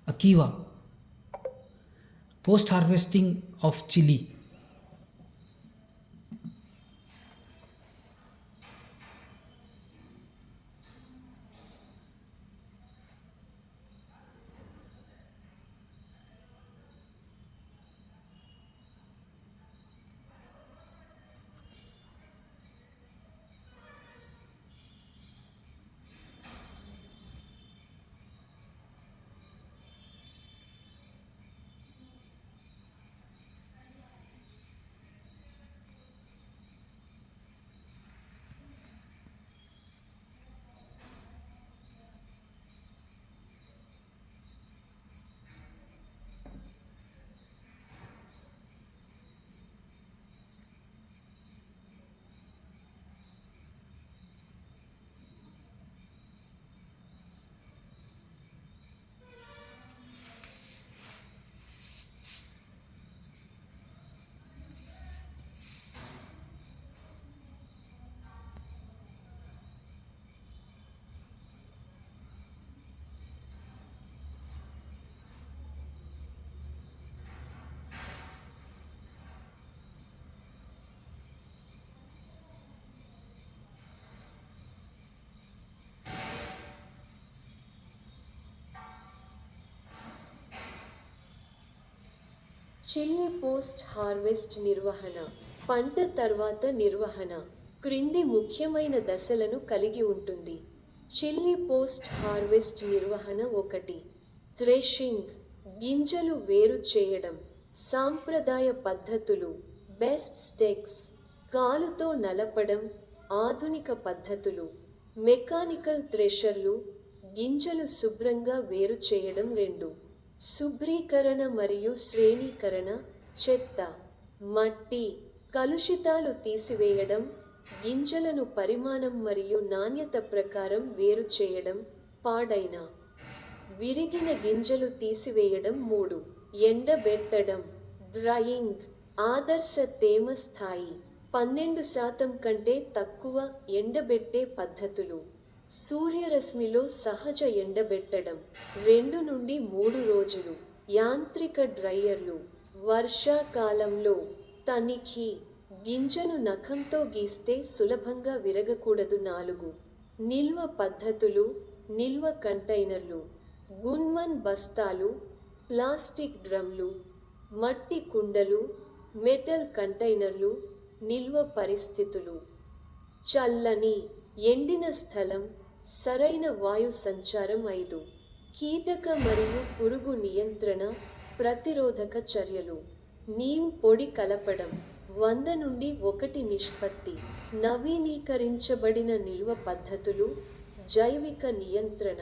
A kiva, post harvesting of chili. Chilli post harvest నిర్వహణ. పంట తర్వాత నిర్వహణ క్రింది ముఖ్యమైన దశలను కలిగి ఉంటుంది. చిల్లీ పోస్ట్ హార్వెస్ట్ నిర్వహణ 1. థ్రెషింగ్, గింజలు వేరు చేయడం. సాంప్రదాయ పద్ధతులు, బెస్ట్ స్టెక్స్, కాలుతో నలపడం. ఆధునిక పద్ధతులు, మెకానికల్ థ్రెషర్లు, గింజలు శుభ్రంగా వేరు చేయడం. 2. శుభ్రీకరణ మరియు శ్రేణీకరణ. చెత్త, మట్టి, కలుషితాలు తీసివేయడం, గింజలను పరిమాణం మరియు నాణ్యత ప్రకారం వేరు చేయడం. పాడైన, విరిగిన గింజలు తీసివేయడం. 3. ఎండబెట్టడం, డ్రయింగ్. ఆదర్శ తేమ స్థాయి 12% కంటే తక్కువ. ఎండబెట్టే పద్ధతులు: సూర్యరశ్మిలో సహజ ఎండబెట్టడం 2 నుండి 3 రోజులు. యాంత్రిక డ్రైయర్లు. వర్షాకాలంలో తనిఖీ, గింజను నఖంతో గీస్తే సులభంగా విరగకూడదు. 4. నిల్వ పద్ధతులు, నిల్వ కంటైనర్లు. గున్మన్ బస్తాలు, ప్లాస్టిక్ డ్రమ్లు, మట్టి కుండలు, మెటల్ కంటైనర్లు. నిల్వ పరిస్థితులు: చల్లని, ఎండిన స్థలం, సరైన వాయు సంచారం. 5. కీటక మరియు పురుగు నియంత్రణ, ప్రతిరోధక చర్యలు. నీమ్ పొడి కలపడం 100 నుండి 1 నిష్పత్తి. నవీకరించబడిన నిల్వ పద్ధతులు, జైవిక నియంత్రణ.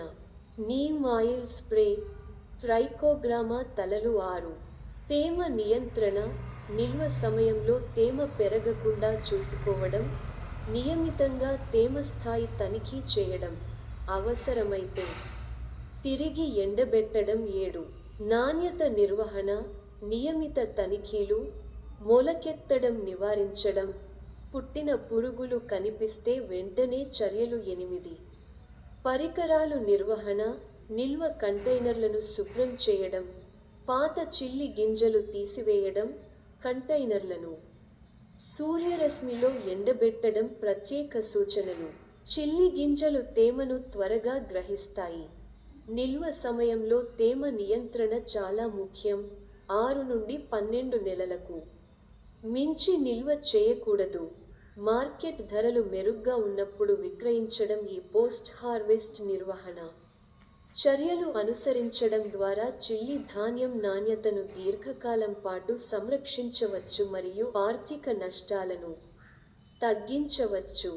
నీమ్ ఆయిల్ స్ప్రే, ట్రైకోగ్రామా తలలు. 6. తేమ నియంత్రణ, నిల్వ సమయంలో తేమ పెరగకుండా చూసుకోవడం. నియమితంగా తేమ స్థాయి తనిఖీ చేయడం. అవసరమైతే తిరిగి ఎండబెట్టడం. 7. నాణ్యత నిర్వహణ, నియమిత తనిఖీలు. మొలకెత్తడం నివారించడం, పుట్టిన పురుగులు కనిపిస్తే వెంటనే చర్యలు. 8. పరికరాలు నిర్వహణ, నిల్వ కంటైనర్లను శుభ్రం చేయడం, పాత చిల్లి గింజలు తీసివేయడం. కంటైనర్లను సూర్యరశ్మిలో ఎండబెట్టడం. ప్రత్యేక సూచనలు: చిల్లి గింజలు తేమను త్వరగా గ్రహిస్తాయి. నిల్వ సమయంలో తేమ నియంత్రణ చాలా ముఖ్యం. 6 నుండి 12 నెలలకు మించి నిల్వ చేయకూడదు. మార్కెట్ ధరలు మెరుగ్గా ఉన్నప్పుడు విక్రయించడం. ఈ పోస్ట్ హార్వెస్ట్ నిర్వహణ చర్యలు అనుసరించడం ద్వారా చిల్లీ ధాన్యం నాణ్యతను దీర్ఘకాలం పాటు సంరక్షించవచ్చు మరియు ఆర్థిక నష్టాలను తగ్గించవచ్చు.